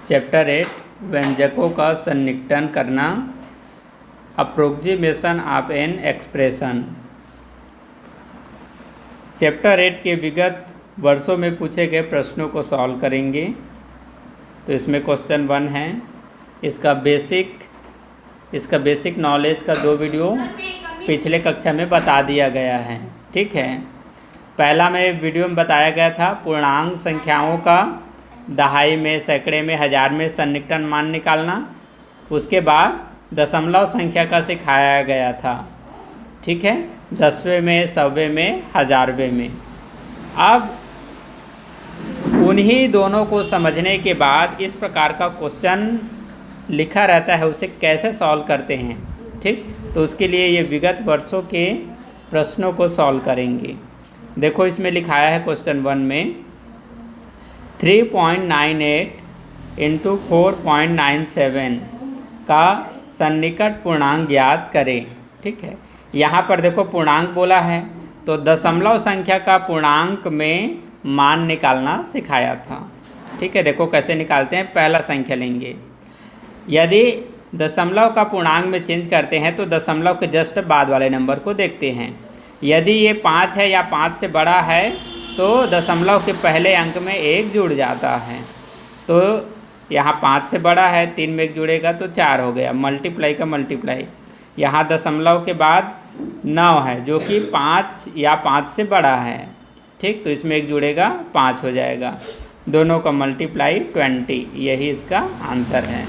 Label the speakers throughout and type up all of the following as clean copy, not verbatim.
Speaker 1: Chapter 8 व्यंजकों का सन्निकटन करना, approximation of an expression. Chapter 8 के विगत वर्षों में पूछे गए प्रश्नों को सॉल्व करेंगे। तो इसमें क्वेश्चन 1 है, इसका बेसिक नॉलेज का 2 वीडियो पिछले कक्षा में बता दिया गया है। ठीक है, पहला में वीडियो में बताया गया था पूर्णांक संख्याओं का दहाई में, सैकड़े में, हज़ार में सन्निकटन मान निकालना। उसके बाद दशमलव संख्या का सिखाया गया था। ठीक है, 10वें में, 100वें में, 1000वें में। अब उन्हीं दोनों को समझने के बाद इस प्रकार का क्वेश्चन लिखा रहता है, उसे कैसे सॉल्व करते हैं। ठीक, तो उसके लिए ये विगत वर्षों के प्रश्नों को सॉल्व करेंगे। देखो इसमें लिखाया है क्वेश्चन 1 में 3.98 इंटू 4.97 का सन्निकट पूर्णांक ज्ञात करें। ठीक है, यहाँ पर देखो पूर्णांक बोला है, तो दशमलव संख्या का पूर्णांक में मान निकालना सिखाया था। ठीक है, देखो कैसे निकालते हैं। पहला संख्या लेंगे, यदि दशमलव का पूर्णांक में चेंज करते हैं तो दशमलव के जस्ट बाद वाले नंबर को देखते हैं। यदि ये 5 है या 5 से बड़ा है तो दशमलव के पहले अंक में 1 जुड़ जाता है। तो यहाँ 5 से बड़ा है, 3 में 1 जुड़ेगा तो 4 हो गया, मल्टीप्लाई का मल्टीप्लाई। यहाँ दशमलव के बाद 9 है जो कि 5 या 5 से बड़ा है। ठीक, तो इसमें 1 जुड़ेगा, 5 हो जाएगा, दोनों का मल्टीप्लाई 20। यही इसका आंसर है।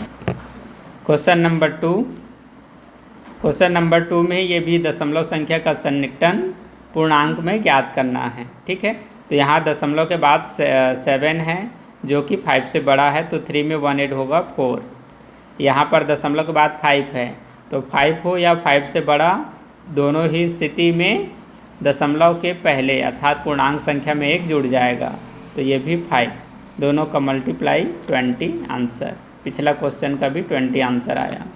Speaker 1: क्वेश्चन नंबर 2 में ये भी दशमलव संख्या का सन्निकटन पूर्णांक में ज्ञात करना है। ठीक है, तो यहाँ दशमलव के बाद 7 है जो कि 5 से बड़ा है, तो 3 में 1 ऐड होगा 4। यहाँ पर दशमलव के बाद 5 है, तो 5 हो या 5 से बड़ा, दोनों ही स्थिति में दशमलव के पहले अर्थात पूर्णांक संख्या में 1 जुड़ जाएगा, तो ये भी 5, दोनों का मल्टीप्लाई 20 आंसर। पिछला क्वेश्चन का भी 20 आंसर आया।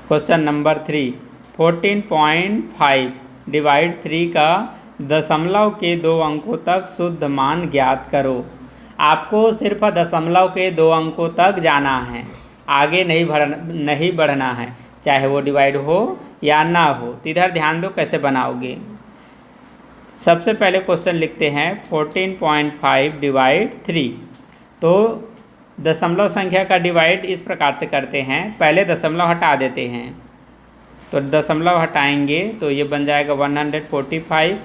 Speaker 1: क्वेश्चन नंबर 3 14.5 डिवाइड 3 का दशमलव के 2 अंकों तक शुद्ध मान ज्ञात करो। आपको सिर्फ दशमलव के 2 अंकों तक जाना है, आगे नहीं बढ़ना है, चाहे वो डिवाइड हो या ना हो। तो इधर ध्यान दो कैसे बनाओगे। सबसे पहले क्वेश्चन लिखते हैं 14.5 डिवाइड 3। तो दशमलव संख्या का डिवाइड इस प्रकार से करते हैं, पहले दशमलव हटा देते हैं, तो दशमलव हटाएंगे तो ये बन जाएगा 145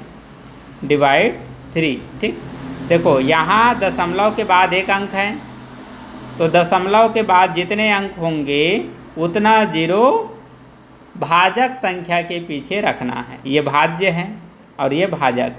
Speaker 1: डिवाइड 3। ठीक, देखो यहाँ दशमलव के बाद 1 अंक है, तो दशमलव के बाद जितने अंक होंगे उतना 0 भाजक संख्या के पीछे रखना है। ये भाज्य है और ये भाजक,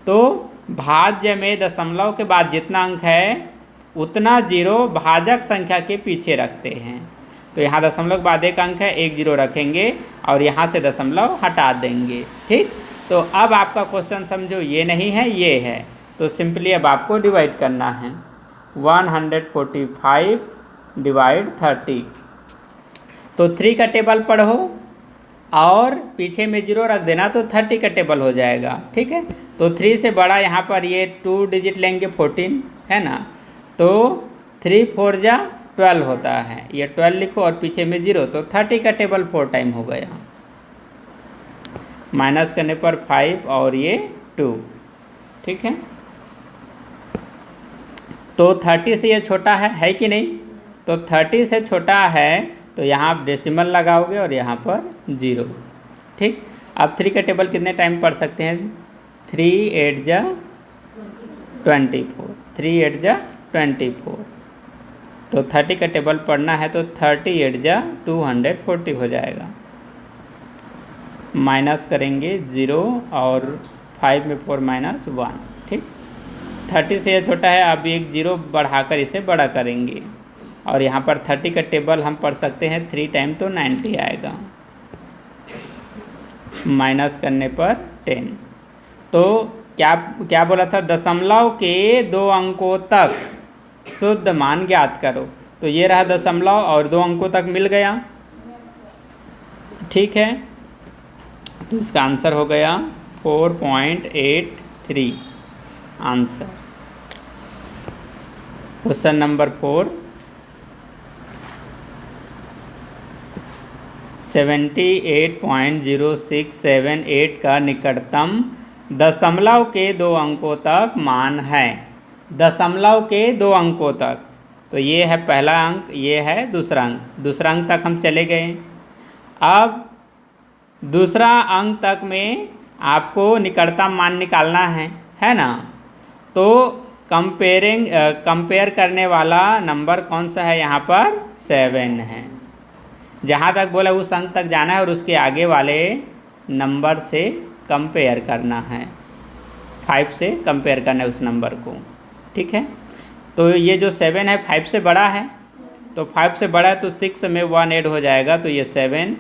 Speaker 1: तो भाज्य में दशमलव के बाद जितना अंक है उतना 0 भाजक संख्या के पीछे रखते हैं। तो यहाँ दशमलव के बाद 1 अंक है, 1 0 रखेंगे और यहाँ से दशमलव हटा देंगे। ठीक, तो अब आपका क्वेश्चन समझो, ये नहीं है ये है, तो सिंपली अब आपको डिवाइड करना है 145 डिवाइड 30। तो 3 का टेबल पढ़ो और पीछे में 0 रख देना, तो 30 का टेबल हो जाएगा। ठीक है, तो 3 से बड़ा यहाँ पर ये 2 डिजिट लेंगे, 14 है ना, तो 3 4 जा 12 होता है, ये 12 लिखो और पीछे में 0, तो 30 का टेबल 4 टाइम हो गया। माइनस करने पर 5 और ये 2। ठीक है, तो 30 से ये छोटा है कि नहीं, तो 30 से छोटा है तो यहाँ आप डेसिमल लगाओगे और यहाँ पर 0। ठीक, अब 3 का टेबल कितने टाइम पढ़ सकते हैं, 3 8 जा 24, 3 8 जा 24, तो 30 का टेबल पढ़ना है तो 38 जा 240 हो जाएगा। माइनस करेंगे 0 और 5 में 4 माइनस 1। ठीक, 30 से यह छोटा है, अब एक 0 बढ़ाकर इसे बड़ा करेंगे और यहाँ पर 30 का टेबल हम पढ़ सकते हैं 3 टाइम, तो 90 आएगा। माइनस करने पर 10। तो क्या बोला था, दशमलव के 2 अंकों तक शुद्ध मान ज्ञात करो। तो ये रहा दशमलव और 2 अंकों तक मिल गया। ठीक है, तो इसका आंसर हो गया 4.83 आंसर। क्वेश्चन नंबर 4 78.0678 का निकटतम दशमलव के 2 अंकों तक मान है। दशमलव के 2 अंकों तक, तो ये है पहला अंक, ये है दूसरा अंक। दूसरा अंक तक हम चले गए। अब दूसरा अंक तक में आपको निकटतम मान निकालना है ना। तो कंपेयर करने वाला नंबर कौन सा है यहाँ पर? 7 है। जहाँ तक बोला उस अंक तक जाना है और उसके आगे वाले नंबर से कंपेयर करना है, 5 से कंपेयर करना है उस नंबर को, ठीक है। तो ये जो 7 है 5 से बड़ा है, तो 5 से बड़ा है तो 6 में 1 ऐड हो जाएगा, तो ये 7,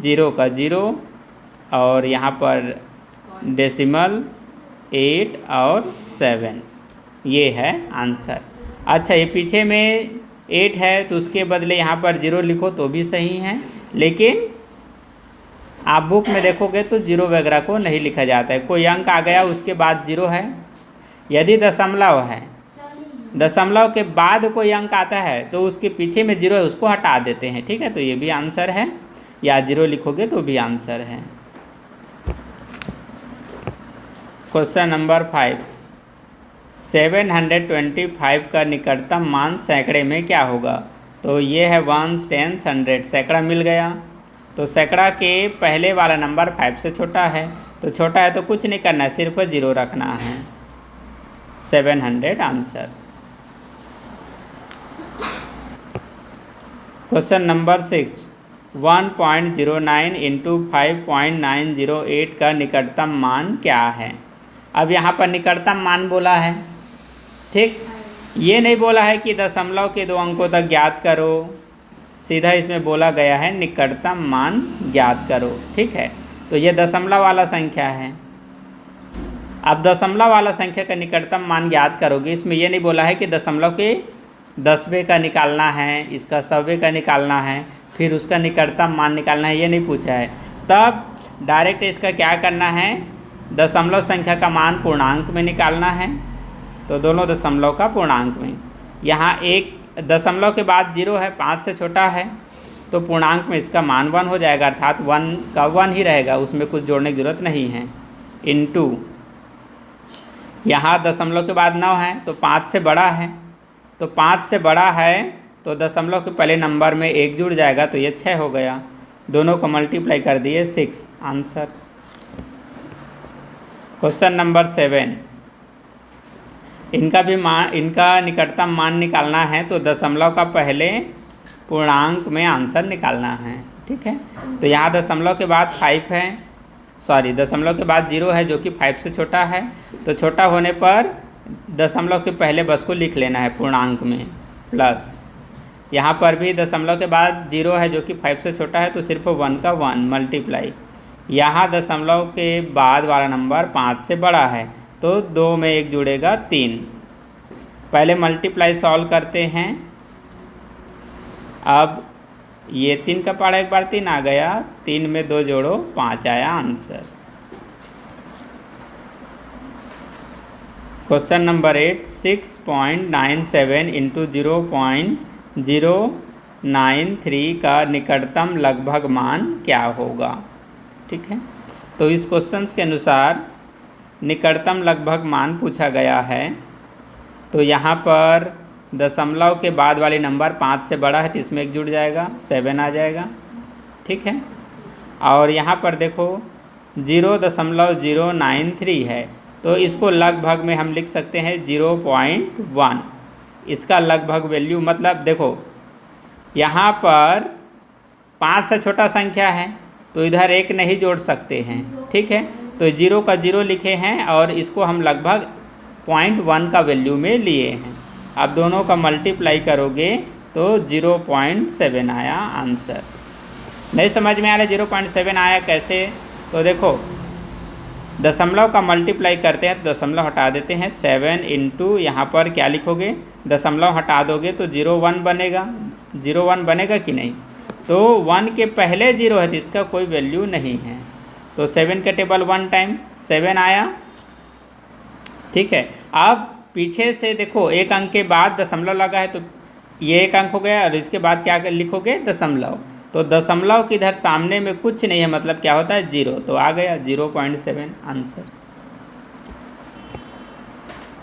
Speaker 1: 0 का 0 और यहाँ पर डेसिमल 8 और 7, ये है आंसर। अच्छा, ये पीछे में 8 है तो उसके बदले यहाँ पर 0 लिखो तो भी सही है, लेकिन आप बुक में देखोगे तो 0 वगैरह को नहीं लिखा जाता है। कोई अंक आ गया उसके बाद 0 है। यदि दशमलव है, दशमलव के बाद कोई अंक आता है तो उसके पीछे में 0 है, उसको हटा देते हैं, ठीक है। तो ये भी आंसर है, या 0 लिखोगे तो भी आंसर है। क्वेश्चन नंबर 5, 725 का निकटतम मान सैकड़े में क्या होगा? तो ये है 1, 10, 100, सैकड़ा मिल गया। तो सैकड़ा के पहले वाला नंबर 5 से छोटा है, तो छोटा है तो कुछ नहीं करना है, सिर्फ 0 रखना है। 700 आंसर। क्वेश्चन नंबर 6, 1.09 इंटू 5.908 का निकटतम मान क्या है? अब यहाँ पर निकटतम मान बोला है, ठीक। ये नहीं बोला है कि दशमलव के 2 अंकों तक ज्ञात करो, सीधा इसमें बोला गया है निकटतम मान ज्ञात करो, ठीक है। तो ये दशमलव वाला संख्या है। अब दशमलव वाला संख्या का निकटतम मान ज्ञात करोगे, इसमें ये नहीं बोला है कि दशमलव के 10वें का निकालना है, इसका 100वें का निकालना है, फिर उसका निकटतम मान निकालना है, ये नहीं पूछा है। तब डायरेक्ट इसका क्या करना है, दशमलव संख्या का मान पूर्णांक में निकालना है, तो दोनों दशमलव का पूर्णांक में। यहाँ एक दशमलव के बाद 0 है, 5 से छोटा है, तो पूर्णांक में इसका मान 1 हो जाएगा, अर्थात 1 का 1 ही रहेगा, उसमें कुछ जोड़ने की ज़रूरत नहीं है। इनटू यहाँ दशमलव के बाद 9 है, तो 5 से बड़ा है, तो 5 से बड़ा है तो दशमलव के पहले नंबर में 1 जुड़ जाएगा, तो ये 6 हो गया। दोनों को मल्टीप्लाई कर दिए, 6 आंसर। क्वेश्चन नंबर 7, इनका निकटतम मान निकालना है, तो दशमलव का पहले पूर्णांक में आंसर निकालना है, ठीक है। तो यहाँ दशमलव के बाद 5 है, दशमलव के बाद 0 है जो कि 5 से छोटा है, तो छोटा होने पर दशमलव के पहले बस को लिख लेना है पूर्णांक में, प्लस यहाँ पर भी दशमलव के बाद 0 है जो कि 5 से छोटा है, तो सिर्फ 1 का 1 मल्टीप्लाई। यहाँ दशमलव के बाद वाला नंबर 5 से बड़ा है, तो 2 में 1 जुड़ेगा 3। पहले मल्टीप्लाई सॉल्व करते हैं। अब ये 3 का पहाड़ा एक बार 3 आ गया, 3 में 2 जोड़ो 5 आया आंसर। क्वेश्चन नंबर 8, 6.97 इंटू 0.093 का निकटतम लगभग मान क्या होगा? ठीक है, तो इस क्वेश्चन के अनुसार निकटतम लगभग मान पूछा गया है। तो यहाँ पर दशमलव के बाद वाली नंबर 5 से बड़ा है, तो इसमें 1 जुड़ जाएगा, 7 आ जाएगा, ठीक है। और यहाँ पर देखो 0.093 है, तो इसको लगभग में हम लिख सकते हैं 0.1। इसका लगभग वैल्यू मतलब देखो यहाँ पर 5 से छोटा संख्या है, तो इधर 1 नहीं जोड़ सकते हैं, ठीक है। तो 0 का 0 लिखे हैं और इसको हम लगभग 0.1 का वैल्यू में लिए हैं। अब दोनों का मल्टीप्लाई करोगे तो 0.7 आया आंसर। नहीं समझ में आ रहा 0.7 आया कैसे? तो देखो दशमलव का मल्टीप्लाई करते हैं तो दशमलव हटा देते हैं, 7 इंटू यहाँ पर क्या लिखोगे, दशमलव हटा दोगे तो 0.1 बनेगा। 0.1 बनेगा कि नहीं? तो 1 के पहले 0 है तो इसका कोई वैल्यू नहीं है, तो 7 का टेबल 1 टाइम 7 आया, ठीक है। अब पीछे से देखो एक अंक के बाद दशमलव लगा है, तो ये एक अंक हो गया और इसके बाद क्या लिखोगे, दशमलव। तो दशमलव के इधर सामने में कुछ नहीं है, मतलब क्या होता है 0, तो आ गया 0.7 आंसर।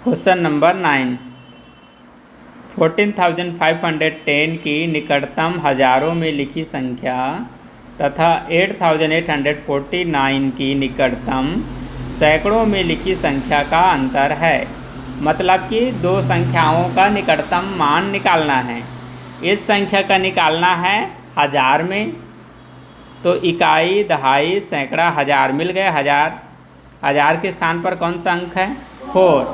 Speaker 1: क्वेश्चन नंबर 9, 14,510 की निकटतम हजारों में लिखी संख्या तथा 8,849 की निकटतम सैकड़ों में लिखी संख्या का अंतर है। मतलब कि दो संख्याओं का निकटतम मान निकालना है। इस संख्या का निकालना है हजार में, तो इकाई, दहाई, सैकड़ा, हजार मिल गए। हजार के स्थान पर कौन सा अंक है 4।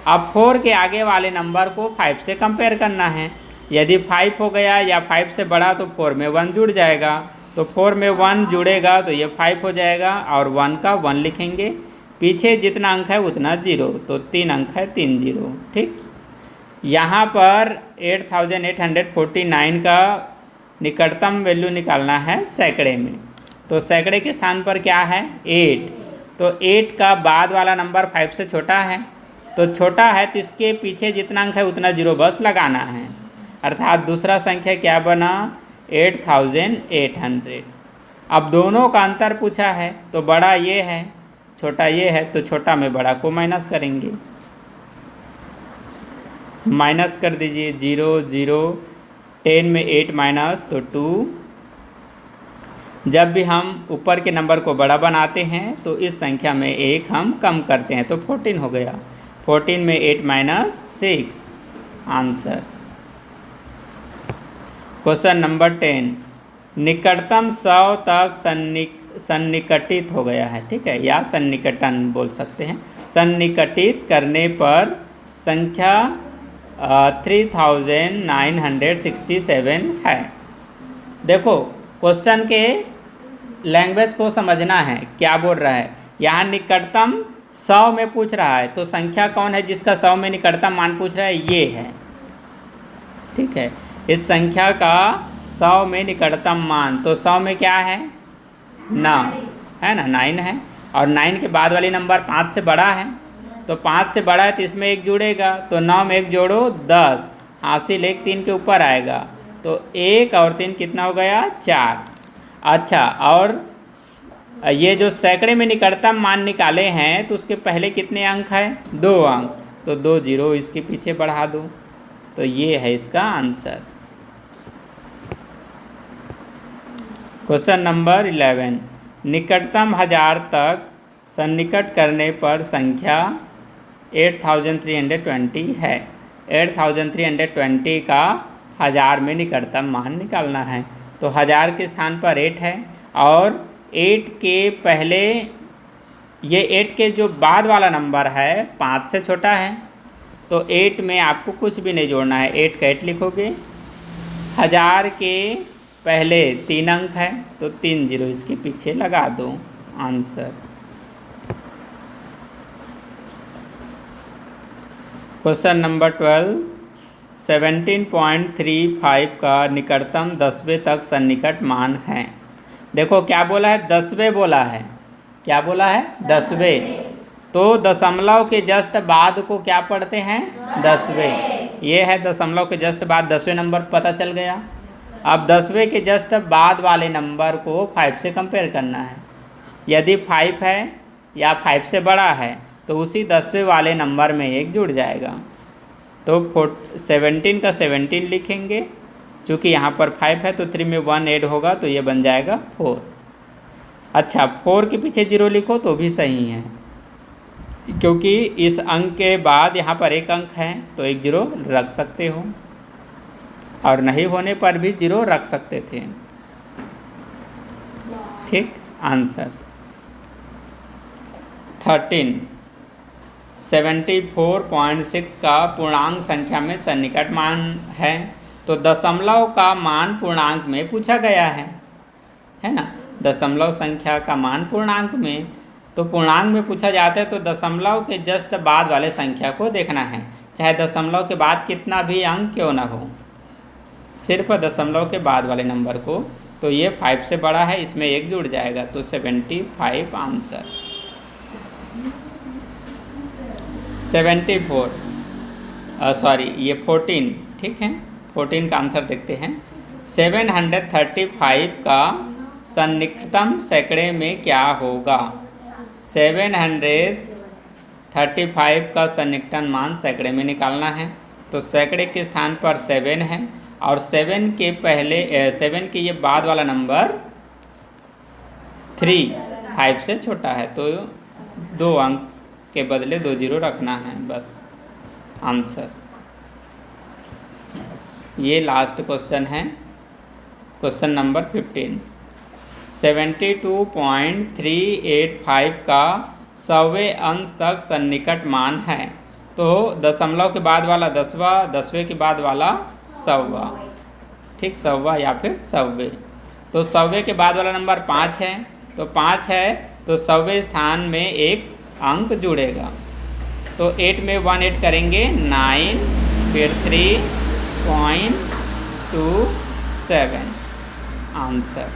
Speaker 1: अब 4 के आगे वाले नंबर को 5 से कंपेयर करना है। यदि 5 हो गया या 5 से बड़ा तो 4 में 1 जुड़ जाएगा, तो 4 में 1 जुड़ेगा तो ये 5 हो जाएगा और 1 का 1 लिखेंगे। पीछे जितना अंक है उतना 0, तो 3 अंक है 3 0। ठीक, यहाँ पर 8,849 का निकटतम वैल्यू निकालना है सैकड़े में, तो सैकड़े के स्थान पर क्या है 8, तो 8 का बाद वाला नंबर 5 से छोटा है, तो छोटा है तो इसके पीछे जितना अंक है उतना 0 बस लगाना है। अर्थात दूसरा संख्या क्या बना 8,800। अब दोनों का अंतर पूछा है, तो बड़ा ये है छोटा ये है, तो छोटा में बड़ा को माइनस करेंगे। माइनस कर दीजिए 0 0, 10 में 8 माइनस तो 2। जब भी हम ऊपर के नंबर को बड़ा बनाते हैं तो इस संख्या में 1 हम कम करते हैं, तो 14 हो गया। 14 में 8 माइनस 6 आंसर। क्वेश्चन नंबर 10, निकटतम 100 तक सन्निकटित हो गया है। ठीक है, या सन्निकटन बोल सकते हैं। सन्निकटित करने पर संख्या 3,967 है। देखो क्वेश्चन के लैंग्वेज को समझना है, क्या बोल रहा है। यहाँ निकटतम 100 में पूछ रहा है, तो संख्या कौन है जिसका 100 में निकटतम मान पूछ रहा है, ये है। ठीक है, इस संख्या का 100 में निकटतम मान, तो 100 में क्या है 9 है ना, 9 है। और 9 के बाद वाली नंबर 5 से बड़ा है, तो 5 से बड़ा है तो इसमें 1 जुड़ेगा, तो 9 में 1 जोड़ो 10, हासिल 1 3 के ऊपर आएगा, तो 1 और 3 कितना हो गया 4। अच्छा, और ये जो सैकड़े में निकटतम मान निकाले हैं तो उसके पहले कितने अंक है 2 अंक, तो 2 0 इसके पीछे बढ़ा दो, तो ये है इसका आंसर। क्वेश्चन नंबर 11, निकटतम 1000 तक सन्निकट करने पर संख्या 8,320 है। 8,320 का 1000 में निकटतम मान निकालना है, तो 1000 के स्थान पर 8 है, और 8 के पहले ये 8 के जो बाद वाला नंबर है 5 से छोटा है, तो 8 में आपको कुछ भी नहीं जोड़ना है, 8 का 8 लिखोगे। 1000 के पहले 3 अंक है, तो 3 0 इसके पीछे लगा दो, आंसर। क्वेश्चन नंबर 12, 17.35 का निकटतम 10वें तक सन्निकट मान है। देखो क्या बोला है 10वें बोला है, क्या बोला है 10वें, तो दशमलव के जस्ट बाद को क्या पढ़ते हैं 10वें। ये है दशमलव के जस्ट बाद 10वें नंबर पता चल गया। अब 10वें के जस्ट बाद वाले नंबर को 5 से कंपेयर करना है। यदि 5 है या 5 से बड़ा है तो उसी 10वें वाले नंबर में 1 जुड़ जाएगा, तो 17 का 17 लिखेंगे। चूँकि यहाँ पर 5 है तो 3 में 1 ऐड होगा, तो ये बन जाएगा 4। अच्छा, 4 के पीछे 0 लिखो तो भी सही है, क्योंकि इस अंक के बाद यहाँ पर 1 अंक है, तो 1 0 रख सकते हो, और नहीं होने पर भी 0 रख सकते थे। ठीक, आंसर। 13, 74.6 का पूर्णांक संख्या में सन्निकट मान है, तो दशमलव का मान पूर्णांक में पूछा गया है ना। दशमलव संख्या का मान पूर्णांक में, तो पूर्णांक में पूछा जाता है तो दशमलव के जस्ट बाद वाले संख्या को देखना है, चाहे दशमलव के बाद कितना भी अंक क्यों ना हो, सिर्फ दशमलव के बाद वाले नंबर को। तो ये 5 से बड़ा है, इसमें 1 जुड़ जाएगा, तो 75 आंसर। 74 ये 14, ठीक है, 14 का आंसर देखते हैं। 735 का सन्निकटतम सैकड़े में क्या होगा? 735 का सन्निकटन मान सैकड़े में निकालना है। तो सैकड़े के स्थान पर 7 है और 7 के पहले 7 के ये बाद वाला नंबर 3 5 से छोटा है, तो 2 अंक के बदले 2 जीरो रखना है बस। आंसर ये लास्ट क्वेश्चन है, क्वेश्चन नंबर 15। 72.385 का 100वें अंश तक सन्निकट मान है। तो दशमलव के बाद वाला 10वां, 10वें के बाद वाला 100वां, ठीक, 100वां या फिर 100वें। तो 100वें के बाद वाला नंबर 5 है, तो 5 है तो 100वें स्थान में एक अंक जुड़ेगा। तो 8 में 1 ऐड करेंगे 9, फिर 3.27 आंसर।